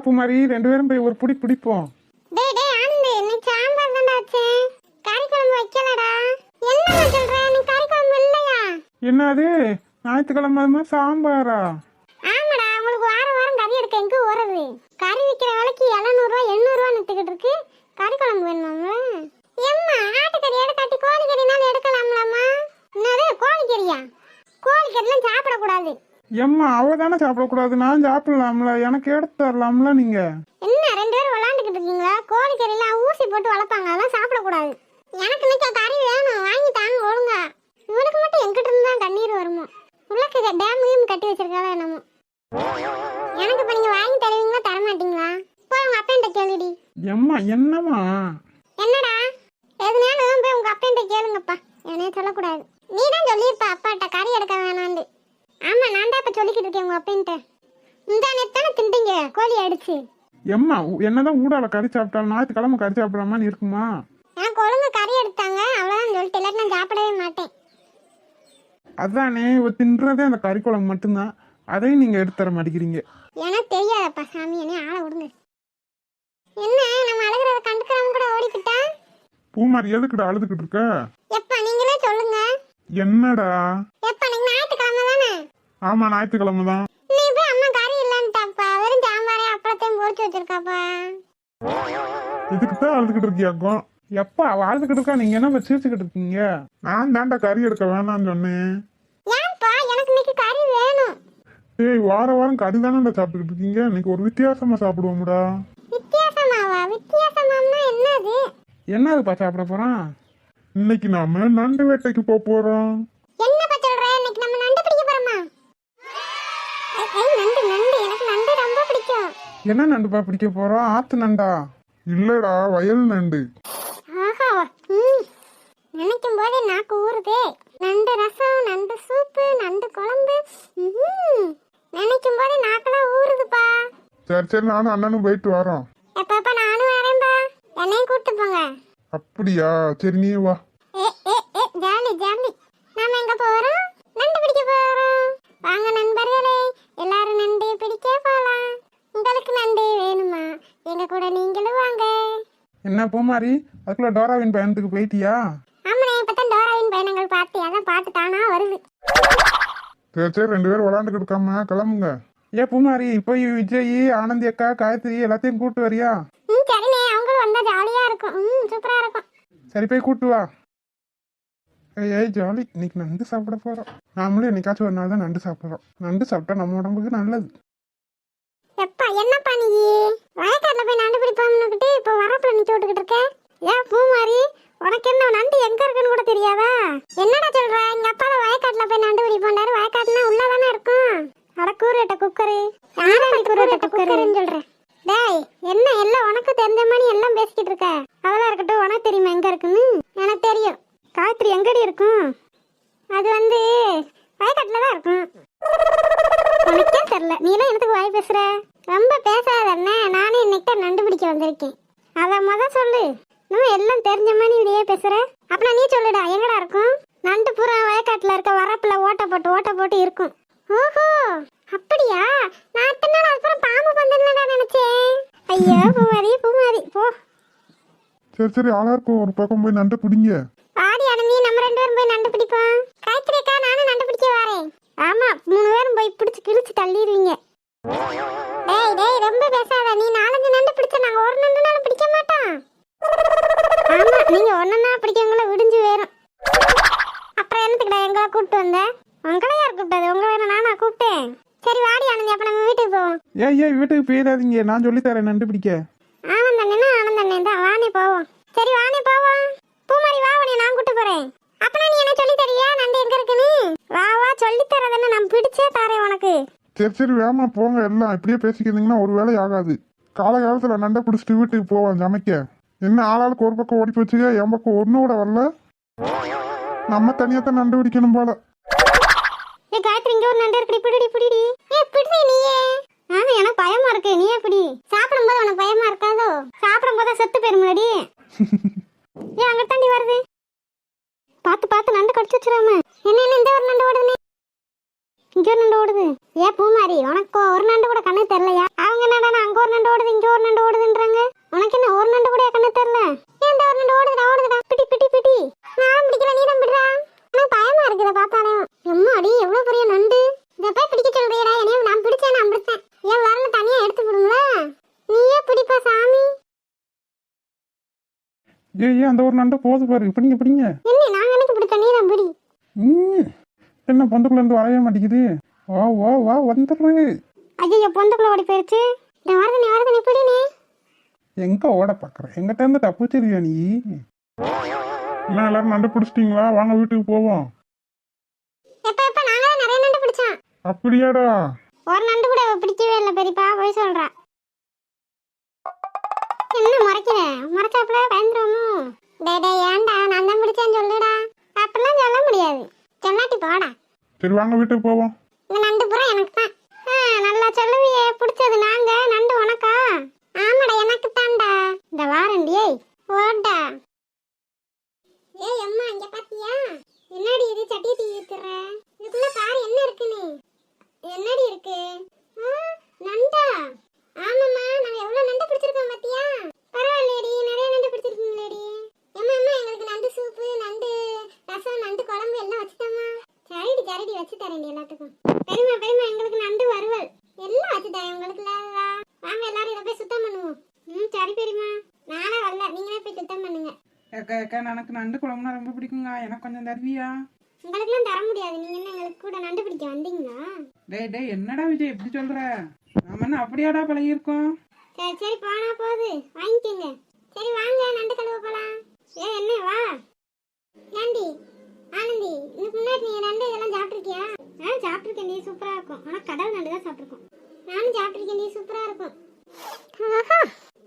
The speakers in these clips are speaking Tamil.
பூமாரி, 2 பேரும் போய் ஒரு புடி பிடிப்போம். டேய் டேய் ஆனந்த், இன்னைக்கு சாம்பார் தான்டா வச்சேன். கறி குழம்பு வைக்கலடா. என்னடா சொல்ற? நீ கறி குழம்பு இல்லையா? என்னது ஞாயிற்றுக்கிழமை சாம்பாரா? ஆமாடா, உங்களுக்கு வாரம் வாரம் கறி எடுக்க எங்க ஓடுறது? கறி விற்கிற விலைக்கு 700 ரூபா 800 ரூபா நிறுத்திக்கிட்டு இருக்கு. கறி குழம்பு வேணுமாம்ல? எம்மா ஆட்டுக்கறி எடுக்காட்டி கோழிக்கறினாலும் எடுக்கலாம்லாமா? என்னது கோழிக்கறியா? கோழிக்கறிலாம் சாப்பிடக்கூடாது. எம்மா அவ தானே சாப்பிடக்கூடாது, நான் சாப்பிடலாம்ல, எனக்கு எடுத்து தரலாம்ல. நீங்க என்ன 2 பேரும் விளாண்டுக்கிட்டு இருக்கீங்களா? கோழிக்கறிலாம் ஊசி போட்டு வளர்ப்பாங்க, அதெல்லாம் சாப்பிடக்கூடாது. எனக்கு இன்னைக்கு கறி வேணும், வாங்கி தாங்க ஒழுங்கா. இவனுக்கு மட்டும் எங்கிட்ட இருந்து தான் தண்ணீர் வருமோ? உள்ளக்கு டேம் கட்டி வச்சிருக்காளா என்னமோ? எனக்கு இப்ப நீங்க வாங்கி தருவீங்களா தர மாட்டீங்களா? போய் உங்க அப்பன்ட்ட கேளுடி. எம்மா என்னம்மா? என்னடா எதுனாலும் போய் உங்க அப்பன்ட்ட கேளுங்கப்பா, என்னைய சொல்லக்கூடாது. நீ தான் சொல்லியிருப்ப அப்பாட்ட கறி எடுக்க வேணான்னு. ஆமா, நான் தான் இப்ப சொல்லிக்கிட்டு இருக்கேன் உங்க அப்பன்ட்ட. இந்த நேரத்தானே திண்டீங்க கோழி அடிச்சு. எம்மா என்னதான் ஊடால கறி சாப்பிட்டாலும் ஞாயிற்றுக்கிழமை கறி சாப்பிடாம இருக்குமா? எனக்கு ஒழுங்கு கறி எடுத்தாங்க, அவ்வளோதான் சொல்லிட்டு, இல்லாட்டி நான் சாப்பிடவே மாட்டேன். அதானே இவ தின்றதே அந்த கறி குழம்பு மட்டும்தான், அதையும் நீங்க எடுத்து தர மாட்டேங்கிறீங்க. எனக்கு தெரியாதப்பா சாமி, என்ன ஆளை விடுங்க. என்ன நம்ம அழுகிறத கண்டுக்காம கூட ஓடிக்கிட்டா? பூமாரி எதுக்குடா அழுதுகிட்டு இருக்க? எப்பா நீங்களே சொல்லுங்க. என்னடா? எப்பா நீங்க ஞாயிற்றுக்கிழமை தானே? ஆமா ஞாயிற்றுக்கிழமை தான். நீ போய் அம்மா கறி இல்லன்ட்டாப்பா, வெறும் சாம்பாரே அப்பளத்தையும் பொரிச்சு வச்சிருக்காப்பா. இதுக்குதான் அழுதுகிட்டு இருக்கியாக்கும்? எப்பா அவ அழுதுகிட்டு இருக்கா, நீங்க என்ன சிரிச்சுக்கிட்டு இருக்கீங்க? நான் தாண்டா கறி எடுக்க வேணாம்னு சொன்னேன். ஏன்ப்பா? எனக்கு இன்னைக்கு கறி வேணும். ஏய் வாரம் கறி தானே சாப்பிட்டுக்கிட்டு இருக்கீங்க, இன்னைக்கு ஒரு வித்தியாசமா சாப்பிடுவோம்டா. வித்தியாசமாவா? வித்தியாசமாம்னா என்னது? என்னதுப்பா சாப்பிட போறோம்? இன்னைக்கு நாம நண்டு வேட்டைக்கு போறோம். என்னப்பா சொல்ற? இன்னைக்கு நம்ம நண்டு பிடிக்க போறோமா? நண்டு நண்டு, எனக்கு நண்டு ரொம்ப பிடிக்கும். என்ன நண்டுப்பா பிடிக்க போறோம்? ஆத்து நண்டா? இல்லடா வயல் நண்டு. ஆஹா, நினைக்கும் போதே நாக்கு ஊறுதே. நண்டு ரசம், நண்டு சூப்பு, நண்டு குழம்பு, நினைக்கும் போதே நாக்கெல்லாம் ஊறுதுப்பா. சரி நானும் அண்ணனும் போயிட்டு வரோம். எப்பப்பா நானும் வரேன்பா, என்னையும் கூட்டு போங்க. அப்படியா? சரி நீ வா. Jolly jolly. நாம எங்க போறோம்? நண்டு பிடிக்க போறோம். வாங்க நண்பர்களே, எல்லாரும் நண்டு பிடிக்க போலாம். உங்களுக்கு நண்டு வேணுமா? எங்க கூட நீங்களும் வாங்க. என்ன பூமாரி, அதுக்குள்ள டோராவின் பயணத்துக்கு போயிட்டியா? ஆமாண்ணே, இப்பதான் டோராவின் பயணங்கள் பார்த்து, அதான் பார்த்து தானா வருது. சரி 2 பேரும் விளாண்டுக்கிட்டு இருக்காம கிளம்புங்க. ஏன் பூமாரி, போய் விஜய், ஆனந்தி அக்கா, காயத்ரி எல்லாத்தையும் கூட்டு வரியா? சரிண்ணே, அவங்களும் வந்தா ஜாலியா இருக்கும். சூப்பரா இருக்கும். சரி போய் கூட்டு வா. ஏய் ஜாலி, இன்னைக்கு நண்டு சாப்பிட போறோம். நாமளும் என்னைக்காச்சும் ஒரு நாள் தான் நண்டு சாப்பிட்றோம். நண்டு சாப்பிட்டா நம்ம உடம்புக்கு நல்லது. எப்பா என்னப்பா நீ வயக்காட்டுல போய் நண்டு பிடிப்பான்னுக்கிட்டு இப்போ வரப்புல நிக்க விட்டுக்கிட்டு இருக்க? ஏன் பூமாரி, உனக்கு என்ன நண்டு எங்க இருக்குன்னு கூட தெரியாதா? என்னடா சொல்ற? எங்க அப்பா வயக்காட்டுல போய் நண்டு பிடிப்பாண்டாரு. வயக்காட்டுனா உள்ளதானே இருக்கும். அட கூறுட்ட குக்கரு, யாராண்டி கூறுட்ட குக்கருன்னு சொல்ற? டேய் என்ன எல்லாம் உனக்கு தெரிஞ்ச மாதிரி எல்லாம் பேசிக்கிட்டு இருக்க? அதெல்லாம் இருக்கட்டும், உனக்கு தெரியுமா எங்க இருக்குன்னு? எனக்கு தெரியும். காயத்ரி எங்கடி இருக்கும்? அது வந்து வயக்காட்டுல தான் இருக்கும். உனக்கே தெரியல, நீலாம் எனக்கு வாய் பேசுற. ரொம்ப பேசாத என்ன, நானே இன்னைக்கு தான் நண்டு பிடிக்க வந்திருக்கேன். அத சொல்லு. இன்னும் எல்லாம் தெரிஞ்ச மாதிரி இப்படியே பேசுற. அப்பனா நீ சொல்லுடா, எங்கடா இருக்கும்? நண்டு பூரா வயக்காட்டுல இருக்க வரப்புல ஓட்ட போட்டு இருக்கும். ஓஹோ அப்படியா? நான் அத்தனை நாள் அப்புறம் பாம்பு பந்தன்லடா நினைச்சேன். ஐயோ பூமாரி போ. சரி ஆளாருக்கும் ஒரு பக்கம் போய் நண்டு பிடிங்க. ஆடி அடங்கி நம்ம 2 பேரும் போய் நண்டு பிடிப்போம். காய்கறி அக்கா நானும் நண்டு பிடிக்க வரேன். ஆமா 3 பேரும் போய் பிடிச்சு கிழிச்சு தள்ளிடுவீங்க. டேய் ரொம்ப பேசாத. நீ 4-5 நண்டு பிடிச்ச, நாங்க ஒரு நண்டுனாலும் பிடிக்க மாட்டோம். ஆமா நீங்க ஒன்னா பிடிக்கவங்கள விடிஞ்சு வேறும். அப்புறம் என்னத்துக்குடா எங்களை கூப்பிட்டு வந்த? உங்களை யார் கூப்பிட்டது? உங்களை வேணும் நானா கூப்பிட்டேன். சரி வாடி ஆனந்தி, அப்ப நம்ம வீட்டுக்கு போவோம். ஏய் வீட்டுக்கு போயிடாதீங்க, நான் சொல்லித்தரேன் நண்டு பிடிக்க. ஆனந்தண்ணே தான், வானே போவோம். சரி வானே போவோம். பூமாரி வா, உன்னை நான் கூட்டு போறேன். அப்பனா நீ என்ன சொல்லி தரியா நண்டு எங்க இருக்குன்னு? வா சொல்லி தரதுன்னு நான் பிடிச்சே தாரேன் உனக்கு. சரி வேமா போங்க, எல்லாம் இப்படியே பேசிக்கிறீங்கன்னா ஒரு வேலை ஆகாது. காலகாலத்துல நண்டை பிடிச்சிட்டு வீட்டுக்கு போவான் சமைக்க. என்ன ஆளாளுக்கு ஒரு பக்கம் ஓடி போச்சுங்க, என் பக்கம் ஒன்னு கூட வரல. நம்ம தனியாத்தான் நண்டு பிடிக்கணும் போல. காயத்ரி இங்க ஒரு நண்டு இருக்கு, பிடிடி. பிடி நீயே. எனக்கு பயமா இருக்கு, நீயே பிடி. சாப்பிடும்போது உனக்கு பயமா இருக்காதோ? சாப்பிடும்போது செத்து போயிருமாடி. அங்க தாண்டி வருது, பார்த்து நண்டு கடிச்சு வச்சிடாம. என்ன இந்த ஒரு நண்டு ஓடுதுனே. இங்க ஒரு நண்டு ஓடுது. ஏ பூமாரி, உனக்கு ஒரு நண்டு கூட கண்ணு தெரியலையா? அவங்க என்னடா அங்க ஒரு நண்டு ஓடுது இங்க ஒரு நண்டு ஓடுதுன்றாங்க. உனக்கு என்ன ஒரு நண்டு கூட கண்ணு தெரியல? ஏன் இந்த ஒரு நண்டு ஓடுதுடா பிடி பிடி பிடி. நான் பிடிக்கல, நீ தான் பிடிடா. எனக்கு பயமா இருக்குத பார்த்தாலே. எம்மாடி எவ்வளவு பெரிய நண்டு. இத போய் பிடிக்க சொல்றியடா? என்னைய நான் பிடிச்சேன், நான் பிடிச்சேன். ஏன் வரல தனியா எடுத்து விடுங்களா? நீயே பிடிப்பா சாமி. ஏய் அந்த ஒரு நண்டு போகுது பாரு, பிடிங்க பிடிங்க. என்ன நான் எனக்கு பிடிச்ச, நீ தான் பிடி. என்ன பொந்துக்குள்ள இருந்து வரவே மாட்டேங்குது. வா வா வா வந்துரு. ஐயோ பொந்துக்குள்ள ஓடி போயிடுச்சு. நீ வருது நீ பிடினே. எங்க ஓட பாக்குற? எங்கிட்ட இருந்து தப்பிச்சிருக்கியா நீ? என்ன எல்லாரும் நண்டு பிடிச்சிட்டீங்களா? வாங்க வீட்டுக்கு போவோம். எப்ப நாங்க தான் நிறைய நண்டு பிடிச்சோம். அப்படியாடா? ஒரு நண்டு கூட பிடிக்கவே இல்லை பெரியப்பா, போய் சொல்றா. என்ன முறைக்கிற? முறைச்சாப்புல பயந்துருவோமோ? டேய் ஏன்டா, நான் தான் பிடிச்சேன்னு சொல்லுடா. அப்படிலாம் சொல்ல முடியாது, சொல்லாட்டி போடா. சரி வாங்க வீட்டுக்கு போவோம். இந்த நண்டு பூரா எனக்கு தான். நல்லா சொல்லுவியே, பிடிச்சது நாங்க, நண்டு உனக்கா? ஆமாடா எனக்கு தான்டா. இந்த வாரண்டியே ஓடா. ஏய் அம்மா, இங்க பாத்தியா? என்னடி இது சட்டியை தீ ஊத்துற? இதுக்குள்ள பாரு என்ன இருக்குன்னு. என்னடி இருக்கு? நண்டா? ஆமாம்மா, நாங்க எவ்வளவு நண்டு பிடிச்சிருக்கோம் பாத்தியா? பரவாயில்லையடி, நிறைய நண்டு பிடிச்சிருக்கீங்களேடி. அம்மா எங்களுக்கு நண்டு சூப்பு, நண்டு ரசம், நண்டு குழம்பு எல்லாம் வச்சுட்டோமா? சரிடி வச்சு தரேன் எல்லாத்துக்கும். பெரியமா எங்களுக்கு நண்டு வறுவல் எல்லாம் வச்சு தரேன் உங்களுக்கு. வாங்க எல்லாரும் இதை போய் சுத்தம் பண்ணுவோம். சரி பெரியமா, நானே வரல, நீங்களே போய் சுத்தம் பண்ணுங்க. அக்கா எனக்கு நண்டு குழம்புனா ரொம்ப பிடிக்குங்க, எனக்கு கொஞ்சம் தருவியா? உங்களுக்குலாம் தர முடியாது, நீங்க என்ன எங்களுக்கு கூட நண்டு பிடிக்க வந்தீங்களா? டேய் என்னடா விஜய் எப்படி சொல்ற? நாம என்ன அப்படியாடா பழகிருக்கோம்? சரி போனா போகுது, வாங்கிக்கோங்க. சரி வாங்க நண்டு கழுவ போலாம். என்ன வா ஏண்டி ஆனந்தி, இதுக்கு முன்னாடி நீ நண்டு இதெல்லாம் சாப்பிட்ருக்கியா? சாப்பிட்ருக்கேன், நீ சூப்பரா இருக்கும். ஆனா கடல் நண்டு தான் சாப்பிட்ருக்கோம். நானும் சாப்பிட்ருக்கேன், நீ சூப்பரா இருக்கும்.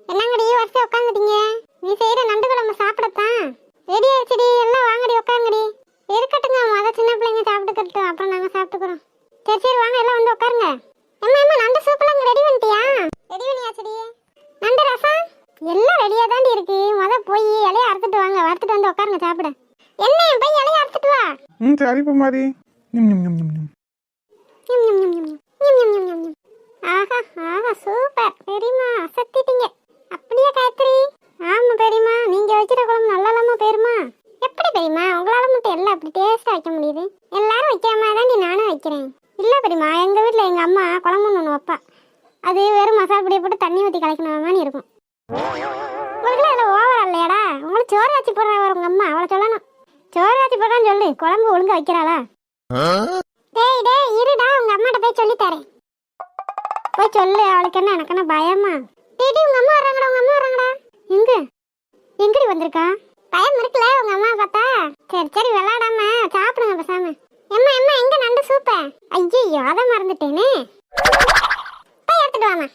என்னங்கடி வரிசை உட்காந்துட்டீங்க? நீ செய்யற நண்டு குழம்பு சாப்பிடத்தான் ரெடி ஆயிடுச்சுடி. எல்லாம் வாங்கடி உட்காருங்கடி. இருக்கட்டுங்க, சின்ன பிள்ளைங்க சாப்பிட்டுக்கட்டும், அப்புறம் நாங்க சாப்பிட்டுக்கிறோம். சரி வாங்க எல்லாம் வந்து உட்காருங்க. அம்மா நண்டு சூப்பெல்லாம் ரெடி பண்ணிட்டியா? ரெடி பண்ணியாச்சுடி. நண்டு ரசம் எல்லாம் ரெடியா தாண்டி இருக்கு. போய் இலைய அறுத்துட்டு வாங்க, வறுத்துட்டு வந்து உட்காருங்க சாப்பிட. என்ன போய் இலைய அறுத்துட்டு வா. சரி பூமாரி. ஆஹா சூப்பர் பெரியமா, அசத்திட்டீங்க. அப்படியே காயத்ரி? ஆமா பெரியமா, நீங்க வைக்கிற குழம்பு நல்லா பேருமா? எப்படி பெரியமா உங்களால மட்டும் எல்லாம் அப்படி டேஸ்டா வைக்க முடியுது? எல்லாரும் வைக்காம தான் நானும் வைக்கிறேன். இல்ல பெரியமா, எங்க வீட்டுல எங்க அம்மா குழம்புன்னு ஒண்ணு வைப்பா. அது வெறும் மசாலா பொடியை போட்டு தண்ணி ஊற்றி கலக்கணும் இருக்கும். உங்களுக்கு அதில் ஓவரா இல்லையாடா? உங்களுக்கு சோறு காய்ச்சி போடுறா உங்க அம்மா, அவளை சொல்லணும். சோறு காய்ச்சி போடுறான்னு சொல்லு, குழம்பு ஒழுங்கா வைக்கிறாளா? டேய் இருடா, உங்க அம்மாட்ட போய் சொல்லி தரேன். போய் சொல்லு, அவளுக்கு என்ன எனக்கு என்ன பயமா? டேய் உங்க அம்மா வர்றாங்கடா. எங்கடி வந்திருக்கா? பயம் இருக்குல்ல உங்க அம்மா பார்த்தா? சரி விளையாடாம சாப்பிடுங்க பேசாம. எம்மா எங்க நண்டு சூப்ப? ஐயோ அதை மறந்துட்டேனே. போய் எடுத்துட்டு வாமா.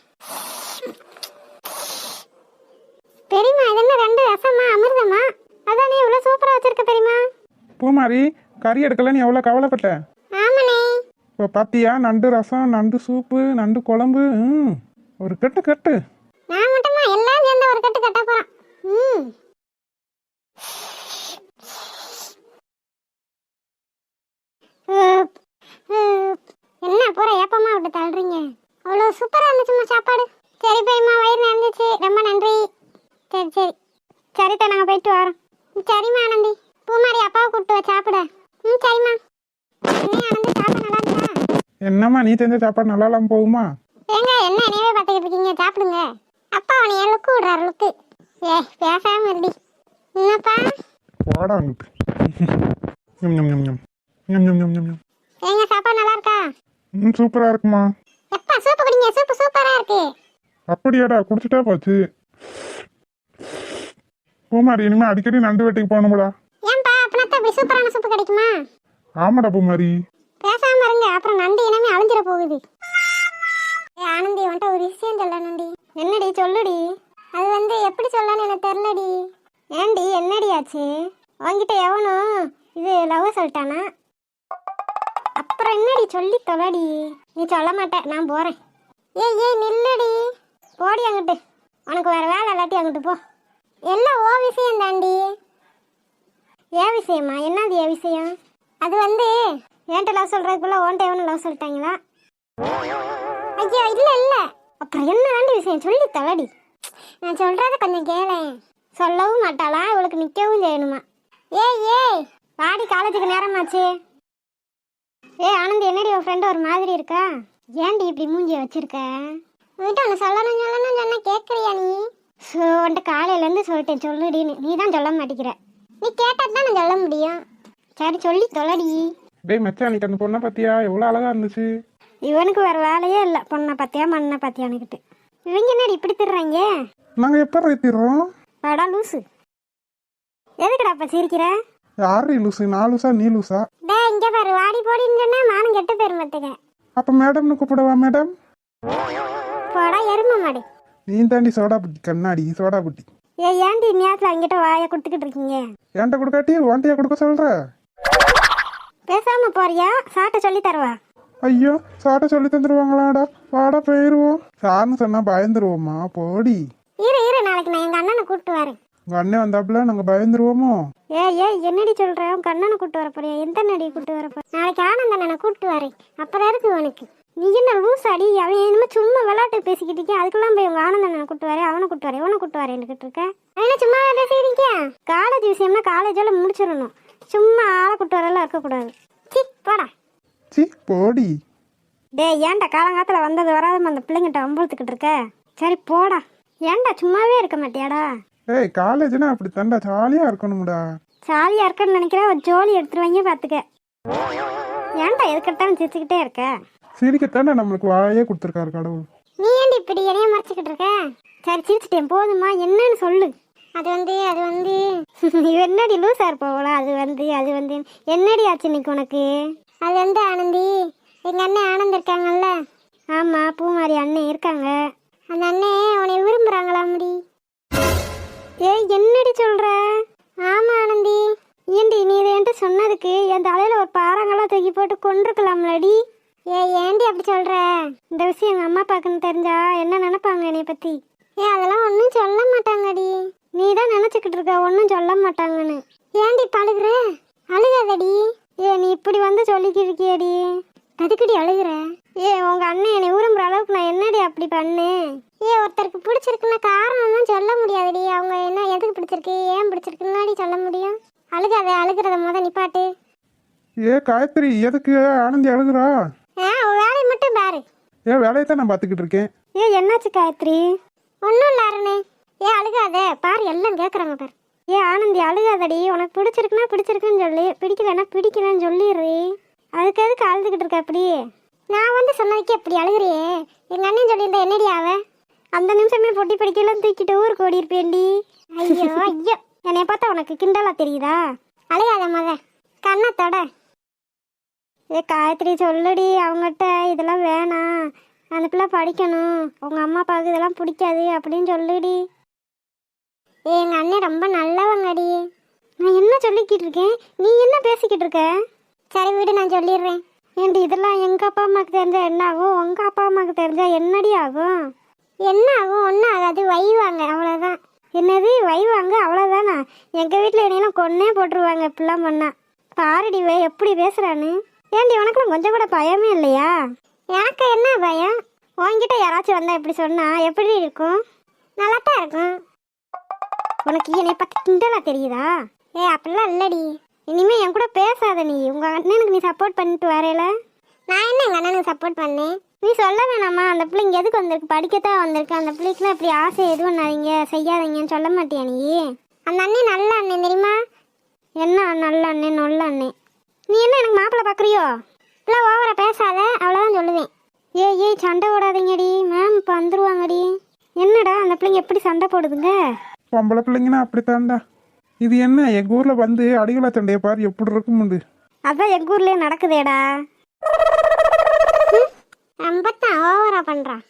பெரியமா இது என்ன ரெண்டு ரசமா அமிர்தமா? அதானே இவ்வளவு சூப்பரா வச்சிருக்க பெரியமா. பூமாரி, கறி எடுக்கல, நீ எவ்வளவு கவலைப்பட்ட? ஆமாண்ணே. இப்போ பாத்தியா, நண்டு ரசம், நண்டு சூப்பு, நண்டு குழம்பு. ஒரு கட்டு. நான் மட்டுமா எல்லாம் சேர்ந்து ஒரு கட்டு கட்ட போறோம். என்ன போற ஏப்பமா விட்டு தள்ளுறீங்க? அவ்வளவு சூப்பரா இருந்துச்சுமா சாப்பாடு. சரி பெரியமா, வயிறு நிறைஞ்சிச்சு, ரொம்ப நன்றி. சரிதான், நாங்க போயிட்டு வரோம். சரிம்மா ஆனந்தி, பூமாரி அப்பாவை கூப்பிட்டு வா சாப்பிட. சரிம்மா. ஆனந்தி சாப்பிட நல்லா இருந்தா? என்னம்மா நீ செஞ்ச சாப்பாடு நல்லா இல்லாம போகுமா? ஏங்க என்ன என்னவே பார்த்துக்கிட்டு இருக்கீங்க, சாப்பிடுங்க. அப்பா அவனை என் லுக்கு விடுறாரு, லுக்கு. பேசாம இருடி. என்னப்பா வாடா அங்கிட்டு. ஏங்க சாப்பாடு நல்லா இருக்கா? சூப்பரா இருக்குமா. எப்பா சூப்பு குடிங்க, சூப்பு சூப்பரா இருக்கு. அப்படியாடா, குடிச்சிட்டா போச்சு. பூமாரி, இனிமே அடிக்கடி நண்டு வெட்டிக்கு போகணும்டா. ஏன்பா அப்படின்னா அப்படி சூப்பரான சூப்பு கிடைக்குமா? ஆமாடா பூமாரி. பேசாம இருங்க, அப்புறம் நண்டு இனமே அழிஞ்சிட போகுது. ஆனந்தி வந்துட்டு ஒரு விஷயம் சொல்லணும்டி. என்னடி சொல்லுடி. அது எப்படி சொல்லணும்னு எனக்கு தெரியலடி. ஏண்டி என்னடி ஆச்சு? உன்கிட்ட எவனும் இது லவ் சொல்லிட்டானா? அப்புறம் என்னடி சொல்லி தொலைடி. நீ சொல்ல மாட்டேன், நான் போறேன். ஏய் நில்லுடி, போடி அங்கிட்டு. உனக்கு வேற வேலை இல்லாட்டி அங்கிட்டு போ. எல்லாம் ஓ விஷயம் தாண்டி. ஏன் விஷயமா? என்னது ஏன் விஷயம்? அது என்கிட்ட லவ் சொல்றதுக்குள்ள ஓன்ட்ட எவனும் லவ் சொல்லிட்டாங்களா? ஐயோ இல்ல இல்ல. அப்புறம் என்ன வேண்டி விஷயம் சொல்லி தவடி. நான் சொல்றத கொஞ்சம் கேளேன். சொல்லவும் மாட்டாளா, இவளுக்கு நிக்கவும் செய்யணுமா? ஏய் வாடி, காலேஜுக்கு நேரமாச்சு. ஆனந்த், என்னடி உன் ஃப்ரெண்டு ஒரு மாதிரி இருக்கா? ஏன்டி இப்படி மூஞ்சிய வச்சிருக்க? உன்கிட்ட ஒன்று சொல்லணும் சொன்னா கேட்கறியா நீ? உன்கிட்ட காலையிலேருந்து சொல்லிட்டேன் சொல்லுடின்னு, நீ தான் சொல்ல மாட்டேங்கிற. நீ கேட்டால் தான் நான் சொல்ல முடியும். சரி சொல்லி தொலைடி. டேய் மச்சான், அன்னைக்கு அந்த பொண்ணை பார்த்தியா? எவ்வளோ அழகா இருந்துச்சு. இவனுக்கு வேற வேலையே இல்லை, பொண்ணை பார்த்தியா மண்ணை பார்த்தியானுக்கிட்டு. இவங்க என்னடி இப்படி திடுறாங்க? நாங்கள் எப்போ ரைத்திடுறோம்? வாடா லூசு. எதுக்குடா அப்ப சிரிக்கிற? யாரு லூசு? நான் லூசா நீ லூசா? டேய் இங்க பாரு, வாடி போடின்னு சொன்னா மானம் கெட்டு போயிரும் பார்த்துக்க. அப்போ மேடம்னு கூப்பிடவா? மேடம் போடா எருமை மாடு. நீ தாண்டி சோடா புட்டி, கண்ணாடி சோடா புட்டி. ஏன்டி நேரத்தில் அங்கிட்ட வாயை கொடுத்துக்கிட்டு இருக்கீங்க? என்கிட்ட கொடுக்காட்டி ஒன்றையா கொடுக்க சொல்ற? பேசாம போறியா? சாட்டை சொல்லி தருவா. ஐயோ, சாட்டை சொல்லி தந்துருவாங்களாடா? வாடா போயிருவோம். சார்னு சொன்னா பயந்துருவோமா? போடி. இரு நாளைக்கு நான் எங்க அண்ணனை கூப்பிட்டு வரேன். உங்க அண்ணன் வந்தாப்புல நாங்க பயந்துருவோமோ? ஏய் என்னடி சொல்ற? உங்க அண்ணனை கூப்பிட்டு வர போறியா? எந்த நடிகை கூப்பிட்டு வர போற? நாளைக்கு ஆனந்த அண்ணனை கூப்பிட்டு வரேன். அப்புறம் இருக்கு உனக்கு. நீ என்ன லூஸ் அடி? அவன் என்னமோ சும்மா விளையாட்டு பேசிக்கிட்டு இருக்கேன். அதுக்கெல்லாம் போய் உங்க ஆனந்த அண்ணனை கூப்பிட்டு வரேன், அவனை கூப்பிட்டு வரேன், இவனை கூப்பிட்டு வரேன் இருக்க. என்ன சும்மா பேசிக்கிறீங்க? காலேஜ் விஷயம்னா காலேஜால முடிச்சிடணும். சும்மா ஆளை கூப்பிட்டு வரலாம் இருக்கக்கூடாது. சி போடா. சி போடி. டேய் ஏன்டா காலங்காலத்துல வந்தது வராதமா அந்த பிள்ளைங்கிட்ட அம்பளத்துக்கிட்டு இருக்க? சரி போடா. ஏன்டா சும்மாவே இருக்க மாட்டியாடா? ஏய், காலேஜ்னா அப்படி தாண்டா, ஜாலியா இருக்கணும்டா. ஜாலியா இருக்கன்னு நினைக்கிறேன், ஒரு ஜோலி எடுத்துருவாங்க பாத்துக்க. ஏன்டா எதுக்கட்டாலும் சிரிச்சுக்கிட்டே இருக்க? சிரிக்கத்தாண்டா நம்மளுக்கு வாயே கொடுத்துருக்காரு கடவுள். நீ ஏன்டி இப்படி என்னைய மறைச்சிக்கிட்டு இருக்க? சரி சிரிச்சிட்டேன் போதுமா, என்னன்னு சொல்லு. அது வந்து என்னடி லூசா இருப்போல? அது வந்து என்னடி ஆச்சு இன்னைக்கு உனக்கு? அது வந்து ஆனந்தி, எங்க அண்ணன் ஆனந்த் இருக்காங்கல்ல? ஆமா, பூமாரி அண்ணன் இருக்காங்க. அந்த அண்ணன் உன்னை விரும்புறாங்களா முடி? ஏய் என்னடி சொல்ற? ஆமா ஆனந்தி. ஏண்டி நீ இதை என்கிட்ட சொன்னதுக்கு என் தலையில ஒரு பாறாங்கெல்லாம் தூக்கி போட்டு கொண்டிருக்கலாம்லடி. ஏண்டி அப்படி சொல்ற? இந்த விஷயம் எங்க அம்மா அப்பாக்குன்னு தெரிஞ்சா என்ன நினைப்பாங்க என்னை பத்தி? அதெல்லாம் ஒன்றும் சொல்ல மாட்டாங்கடி. நீ தான் நினைச்சுக்கிட்டு இருக்க ஒன்றும் சொல்ல மாட்டாங்கன்னு. ஏண்டி பழுகுற? அழுகாதடி. நீ இப்படி வந்து சொல்லிக்கிட்டு இருக்கியடி, அதுக்குடி அழுகுற? உங்க அண்ணன் என்னை விரும்புற அளவுக்கு நான் என்னடி அப்படி பண்ணேன்? ஒருத்தருக்கு பிடிச்சிருக்குன்னா காரணம் தான் சொல்ல முடியாதுடி. அவங்க என்ன எதுக்கு பிடிச்சிருக்கு, ஏன் பிடிச்சிருக்குன்னாடி சொல்ல முடியும். அழுகாத, அழுகிறத நிப்பாட்டு. காயத்ரி, எதுக்கு ஆனந்தி அழுகுறா? வேலையை மட்டும் பாரு. வேலையை தான் நான் பார்த்துக்கிட்டு இருக்கேன். என்னாச்சு காயத்ரி? ஒன்றும் இல்லை அருணே. அழுகாத பாரு, எல்லாம் கேட்குறாங்க பாரு. ஆனந்தி அழுகாதடி. உனக்கு பிடிச்சிருக்குன்னா பிடிச்சிருக்குன்னு சொல்லி, பிடிக்கலன்னா பிடிக்கலன்னு சொல்லிடுறி. அதுக்கு எதுக்கு அழுதுகிட்டு இருக்க அப்படி? நான் வந்து சொன்னதுக்கு எப்படி அழுகுறியே? எங்கள் அண்ணன் சொல்லியிருந்தா என்னடி ஆவ? அந்த நிமிஷமே பொட்டி படிக்கலாம் தூக்கிட்டு ஊருக்கு ஓடி இருப்பேன்டி. ஐயோ என்னைய பார்த்தா உனக்கு கிண்டலா தெரியுதா? அழுகாத கண்ணத்தோட. காயத்ரி சொல்லுடி அவங்ககிட்ட, இதெல்லாம் வேணாம், அந்த பிள்ளை படிக்கணும், உங்க அம்மா அப்பாவுக்கு இதெல்லாம் பிடிக்காது அப்படின்னு சொல்லுடி. எங்க அண்ணன் ரொம்ப நல்லவங்கடி. நான் என்ன சொல்லிக்கிட்டு இருக்கேன், நீ என்ன பேசிக்கிட்டு இருக்க? சரி விடு, நான் சொல்லிடுறேன். ஏன்டி இதெல்லாம் எங்க அப்பா அம்மாவுக்கு தெரிஞ்சா என்ன ஆகும்? உங்க அப்பா அம்மாவுக்கு தெரிஞ்சா என்னடி ஆகும்? என்ன ஆகும்? ஒன்றும் ஆகாது, வைவாங்க அவ்வளோதான். என்னது வைவாங்க அவ்வளோதானா? எங்கள் வீட்டில் என்னையெல்லாம் கொன்னே போட்டுருவாங்க இப்படிலாம் பண்ணா. பாருடி எப்படி பேசுகிறான்னு. ஏன்டி உனக்குலாம் கொஞ்சம் கூட பயமே இல்லையா? எனக்கு என்ன பயம்? உன்கிட்ட யாராச்சும் வந்தால் இப்படி சொன்னால் எப்படி இருக்கும்? நல்லா தான் இருக்கும். உனக்கு என்னை பற்றி கிண்டலா தெரியுதா? அப்படிலாம் இல்லடி. இனிமேல் என் கூட பேசாத நீ. உங்கள் அண்ணனுக்கு நீ சப்போர்ட் பண்ணிட்டு வரையில. நான் என்ன எங்கள் அண்ணனுக்கு சப்போர்ட் பண்ணேன்? நீ சொல்ல வேணாமா? அந்த பிள்ளைங்க எதுக்கு வந்திருக்கு? படிக்கத்தான் வந்திருக்கு. அந்த பிள்ளைக்குலாம் இப்படி ஆசை எது பண்ணாதீங்க, செய்யாதீங்கன்னு சொல்ல மாட்டியா நீ? அந்த அண்ணன் நல்ல அண்ணன் தெரியுமா? என்ன நல்ல அண்ணன் நல்ல அண்ணன்? நீ என்ன எனக்கு மாப்பிள்ளை பார்க்குறியோ? இல்லை ஓவரா பேசாத, அவ்வளோதான் சொல்லுவேன். ஏய் சண்டை போடாதீங்கடி, மேம் இப்போ வந்துருவாங்கடி. என்னடா அந்த பிள்ளைங்க எப்படி சண்டை போடுதுங்க? பொம்பளை பிள்ளைங்கன்னா அப்படித்தான்டா. இது என்ன எங்கள் ஊரில் வந்து அடிகள சண்டையை பாரு எப்படி இருக்குமுண்டு. அதான் எங்கள் ஊர்லேயே நடக்குதேடா. நம்பத்தான் ஓவரா பண்ணுறான்.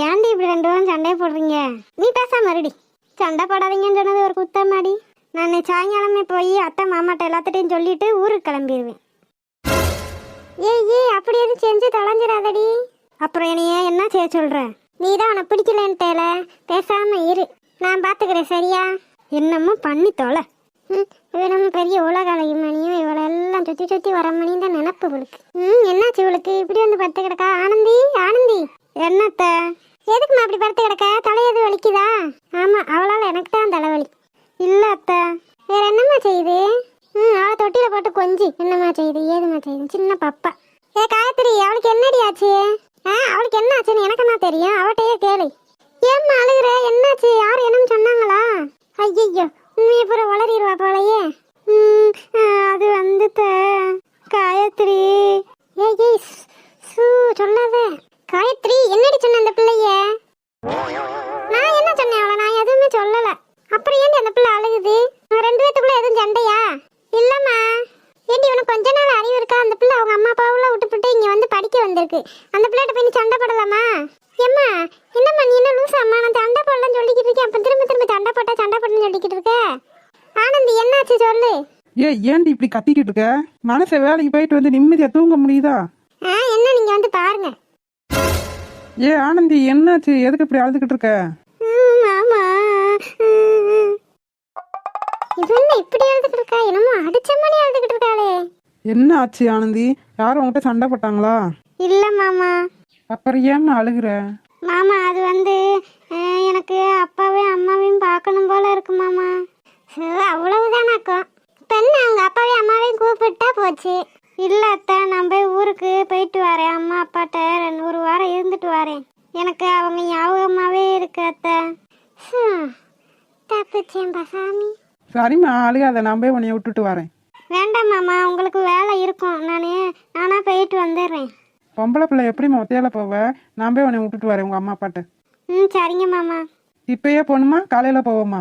ஏன்டி இப்படி ரெண்டு பேரும் சண்டையை போடுறீங்க? நீ பேசாம இருடி. சண்டை போடாதீங்கன்னு சொன்னது ஒரு குத்தமாடி. நான் சாயங்காலமே போய் அத்தை மாமாட்ட எல்லாத்திட்டையும் சொல்லிட்டு ஊருக்கு கிளம்பிடுவேன். ஏய் அப்படி எதுவும் செஞ்சு தொலைஞ்சிடாதடி. அப்புறம் என்னைய என்ன செய்ய சொல்ற? நீ தான் உனக்கு பிடிக்கலன்ட்டேல, பேசாம இரு, நான் பார்த்துக்கிறேன் சரியா? என்னமோ பண்ணி தொலை. இவ நம்ம பெரிய உலக அழகி மணியும் இவளை எல்லாம் சுற்றி சுற்றி வர மணியும் தான் நினப்பு இவளுக்கு. என்னாச்சு இவளுக்கு இப்படி வந்து படுத்து கிடக்கா? ஆனந்தி ஆனந்தி, என்னத்த எதுக்குமா அப்படி படுத்து கிடக்க? தலை எது வலிக்குதா? ஆமா, அவளால் எனக்கு தான் தலைவலி. இல்ல அத்தை, வேற என்னம்மா செய்யுது? அவளை தொட்டில போட்டு கொஞ்சி என்னம்மா செய்யுது ஏதுமா செய்யுது சின்ன பப்பா. காயத்ரி, அவளுக்கு என்னடி ஆச்சு? அவளுக்கு என்ன ஆச்சுன்னு எனக்கு என்ன தெரியும், அவட்டையே கேளு. ஏம்மா அழுகுற? என்னாச்சு? யார் என்னன்னு சொன்னாங்களா? ஐயோ, உண்மையை பூரா வளரிடுவா போலையே. அது வந்து காயத்ரி. ஏய் சூ சொல்லாத. காயத்ரி, என்னடி சொன்ன அந்த பிள்ளைய? நான் என்ன சொன்னேன் அவளை? நான் எதுவுமே சொல்லல. அப்புறம் ஏன் அந்த பிள்ளை அழுகுது? ரெண்டு பேத்துக்குள்ள எதுவும் சண்டையா? இல்லம்மா. ஏண்டி உனக்கு கொஞ்ச நாள் அறிவு இருக்கா? அந்த பிள்ளை அவங்க அம்மா அப்பாவுல விட்டுப்புட்டு இங்க வந்து படிக்க வந்திருக்கு. அந்த பிள்ளைகிட்ட போய் நீ சண்டை போடலாமா? ஏம்மா என்னம்மா நீ என்ன லூசா? அம்மா நான் சண்டை போடலன்னு சொல்லிக்கிட்டு இருக்கேன், அப்ப திரும்ப திரும்ப சண்டை போட்டேன்னு சொல்லிக்கிட்டு இருக்க. ஆனந்தி, என்னாச்சு சொல்லு. ஏன்டி இப்படி கத்திக்கிட்டு இருக்க? மனசை வேலைக்கு போயிட்டு வந்து நிம்மதியா தூங்க முடியுதா? என்ன நீங்க வந்து பாருங்க. ஆனந்தி, என்னாச்சு? எதுக்கு இப்படி அழுதுகிட்டு இருக்க? ஆமா, இவன் இப்படி எழுதுகிட்டு இருக்கா? என்னமோ அடிச்ச மணி எழுதுகிட்டு இருக்காளே. என்ன ஆச்சு ஆனந்தி? யாரும் உன்கிட்ட சண்டை போட்டாங்களா? இல்ல மாமா. அப்புறம் ஏம்மா அழுகுற? மாமா, அது வந்து எனக்கு அப்பாவையும் அம்மாவையும் பார்க்கணும் போல இருக்கு மாமா. அவ்வளவுதானாக்கும். பெண்ணு அவங்க அப்பாவையும் அம்மாவையும் கூப்பிட்டா போச்சு. இல்ல அத்தை, நான் போய் ஊருக்கு போயிட்டு வரேன். அம்மா அப்பாட்ட ஒரு வாரம் இருந்துட்டு வரேன். எனக்கு அவங்க ஞாபகமாவே இருக்கு அத்தை. தப்பிச்சேன்பா சாமி. சரிம்மா, அழுகாத, நான் போய் உன்னைய விட்டுட்டு வரேன். வேண்டாம் மாமா, உங்களுக்கு வேலை இருக்கும். நானா போயிட்டு வந்துடுறேன். பொம்பளை பிள்ளை எப்படிம்மா ஒத்தையால போவ? நான் போய் உன்னை விட்டுட்டு வரேன் உங்க அம்மா அப்பாட்ட. சரிங்க மாமா. இப்பயே போகணுமா காலையில போவோமா?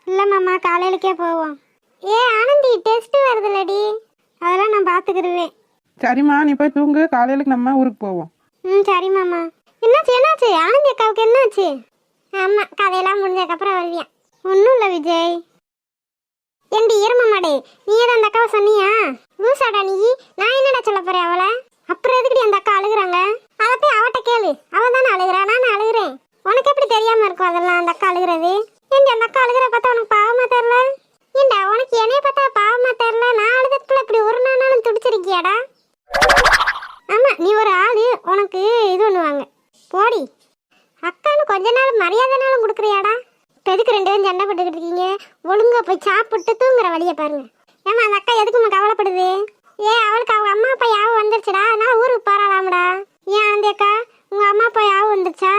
இல்ல மாமா, காலையிலக்கே போவோம். ஆனந்தி, டெஸ்ட் வருதுலடி, அதெல்லாம் நான் பாத்துக்கிடுவேன். சரிம்மா, நீ போய் தூங்கு, காலையில நம்ம ஊருக்கு போவோம். சரி மாமா. என்னாச்சு ஆனந்தி அக்காவுக்கு என்னாச்சு? ஆமா, கதையெல்லாம் முடிஞ்சதுக்கப்புறம் வருவியா? ஒன்றும் இல்லை விஜய். ஏண்டி இரும மாடே, நீ ஏதோ அந்த அக்காவை சொன்னியா? லூசாடா நீ. நான் என்னடா சொல்ல போறேன் அவளை? அப்புறம் எதுக்கடி அந்த அக்கா அழுகுறாங்க? அதை போய் அவட்ட கேளு. அவ தானே அழுகுறா, நானும் அழுகுறேன். உனக்கு எப்படி தெரியாம இருக்கும் அதெல்லாம்? அந்த அக்கா அழுகுறது ஏண்டி? அந்த அக்கா அழுகுற பார்த்தா உனக்கு பாவமா தெரியல? ஏண்டா உனக்கு என்னைய பார்த்தா பாவமா தெரியல? நான் அழுதப்புல இப்படி ஒரு நாளும் துடிச்சிருக்கியாடா? ஆமா, நீ ஒரு ஆளு, உனக்கு இது பண்ணுவாங்க. போடி. அக்கான்னு கொஞ்ச நாள் மரியாதைனாலும் கொடுக்குறியாடா? இப்போ எதுக்கு ரெண்டு பேரும் சண்டை போட்டுக்கிட்டு இருக்கீங்க? ஒழுங்கா போய் சாப்பிட்டு தூங்குற வழியை பாருங்க. ஏமா அந்த அக்கா எதுக்குமா கவலைப்படுது? அவளுக்கு அவங்க அம்மா அப்பா யாவும் வந்துருச்சுடா, அதனால ஊருக்கு போறாளாம்டா. ஏன் ஆனந்தி அக்கா, உங்க அம்மா அப்பா யாவும் வந்துருச்சா?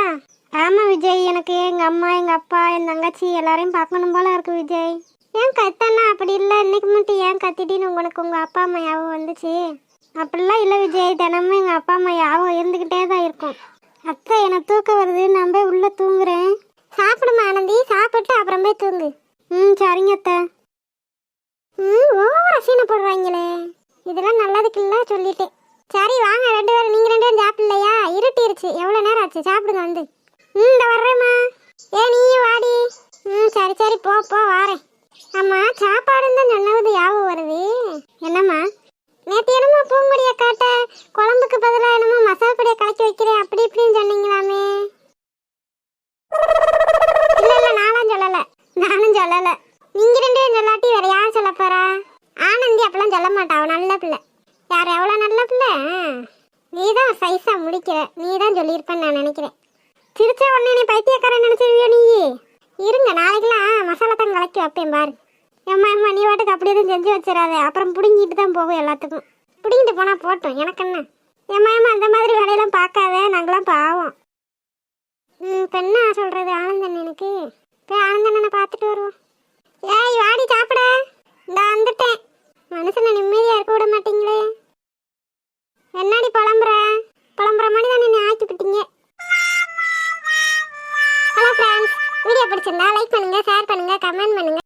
ஆமா விஜய், எனக்கு எங்க அம்மா எங்க அப்பா என் தங்கச்சி எல்லாரையும் பார்க்கணும் போல இருக்கு விஜய். ஏன் கத்தனா? அப்படி இல்லை, இன்னைக்கு மட்டும் ஏன் கத்திட்டின்னு உனக்கு உங்க அப்பா அம்மா யாவும் வந்துச்சு? அப்படிலாம் இல்லை விஜய், தினமும் எங்க அப்பா அம்மா யாவும் இருந்துகிட்டே தான் இருக்கும். அத்தை, எனக்கு தூக்கம் வருது, நான் போய் உள்ள தூங்குறேன். சாப்பிடுமா ஆனந்தி, சாப்பிட்டு அப்புறம் போய் தூங்கு. சரிங்க அத்தை. ஓவரா சீனை போடுறாங்களே, இதெல்லாம் நல்லதுக்கு இல்லை சொல்லிட்டேன். சரி வாங்க ரெண்டு பேரும், நீங்க ரெண்டு பேரும் சாப்பிடலையா? இருட்டிருச்சு, எவ்வளவு நேரம் ஆச்சு, சாப்பிடுங்க வந்து. இந்த வர்றேம்மா. நீயும் வாடி. சரி சரி, போ வாரேன். ஆமா, சாப்பாடுன்னு தான் சொன்னது ஞாபகம் வருது. என்னம்மா? நேற்று என்னமோ பூங்குடியை காட்ட குழம்புக்கு பதிலாக என்னமோ மசாலா பொடியை கலக்கி வைக்கிறேன் அப்படி இப்படின்னு சொன்னீங்களாமே? இல்ல, நானும் சொல்லல. நீங்க ரெண்டு பேரும் சொல்லாட்டி வேற யார் சொல்ல போறா? ஆனந்தி அப்பெல்லாம் சொல்ல மாட்டா, அவ நல்ல பிள்ளை. யார் எவ்வளவு நல்ல பிள்ளை? நீ தான் சைஸா முடிக்கிற, நீ தான் சொல்லியிருப்பேன்னு நான் நினைக்கிறேன். சிரிச்ச உடனே நீ பைத்தியக்காரன் நினைச்சிருவியோ நீ? இருங்க, நாளைக்கெல்லாம் மசாலா தான் கலக்கி வைப்பேன் பாரு. ஏம்மா நீ வாட்டுக்கு அப்படி எதுவும் செஞ்சு வச்சிடாத, அப்புறம் பிடுங்கிட்டு தான் போகும் எல்லாத்துக்கும். பிடிங்கிட்டு போனா போட்டோம், எனக்கு என்ன? ஏம்மா அந்த மாதிரி வேலையெல்லாம் பார்க்காத, நாங்களாம் பாவம். இப்போ என்ன சொல்றது ஆனந்தன் எனக்கு? போய் ஆனந்தண்ணனை பார்த்துட்டு வருவோம்.